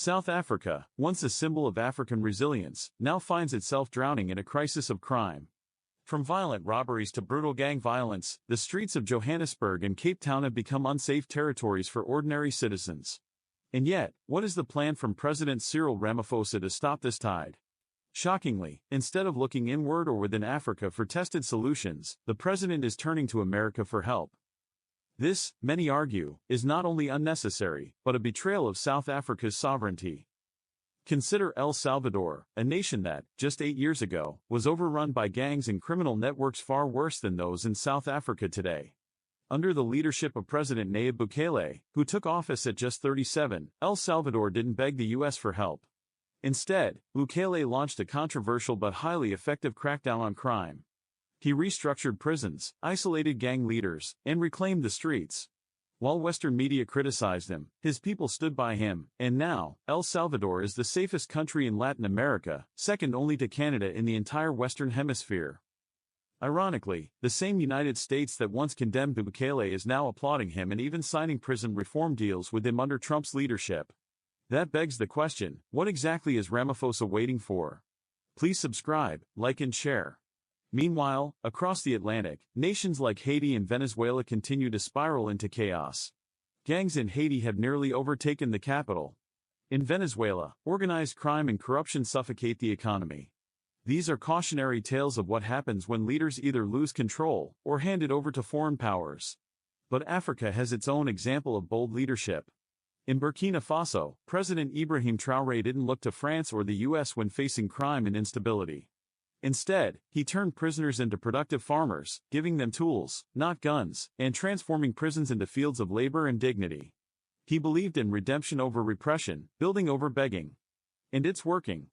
South Africa, once a symbol of African resilience, now finds itself drowning in a crisis of crime. From violent robberies to brutal gang violence, the streets of Johannesburg and Cape Town have become unsafe territories for ordinary citizens. And yet, what is the plan from President Cyril Ramaphosa to stop this tide? Shockingly, instead of looking inward or within Africa for tested solutions, the president is turning to America for help. This, many argue, is not only unnecessary, but a betrayal of South Africa's sovereignty. Consider El Salvador, a nation that, just 8 years ago, was overrun by gangs and criminal networks far worse than those in South Africa today. Under the leadership of President Nayib Bukele, who took office at just 37, El Salvador didn't beg the U.S. for help. Instead, Bukele launched a controversial but highly effective crackdown on crime. He restructured prisons, isolated gang leaders, and reclaimed the streets. While Western media criticized him, his people stood by him, and now, El Salvador is the safest country in Latin America, second only to Canada in the entire Western Hemisphere. Ironically, the same United States that once condemned Bukele is now applauding him and even signing prison reform deals with him under Trump's leadership. That begs the question, what exactly is Ramaphosa waiting for? Please subscribe, like and share. Meanwhile, across the Atlantic, nations like Haiti and Venezuela continue to spiral into chaos. Gangs in Haiti have nearly overtaken the capital. In Venezuela, organized crime and corruption suffocate the economy. These are cautionary tales of what happens when leaders either lose control or hand it over to foreign powers. But Africa has its own example of bold leadership. In Burkina Faso, President Ibrahim Traoré didn't look to France or the US when facing crime and instability. Instead, he turned prisoners into productive farmers, giving them tools, not guns, and transforming prisons into fields of labor and dignity. He believed in redemption over repression, building over begging. And it's working.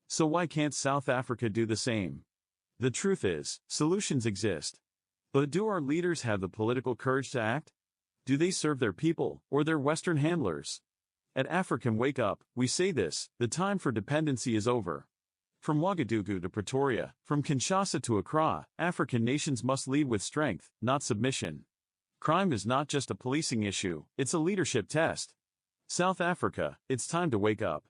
So why can't South Africa do the same? The truth is, solutions exist. But do our leaders have the political courage to act? Do they serve their people, or their Western handlers? At African Wake Up, we say this: the time for dependency is over. From Ouagadougou to Pretoria, from Kinshasa to Accra, African nations must lead with strength, not submission. Crime is not just a policing issue, it's a leadership test. South Africa, it's time to wake up.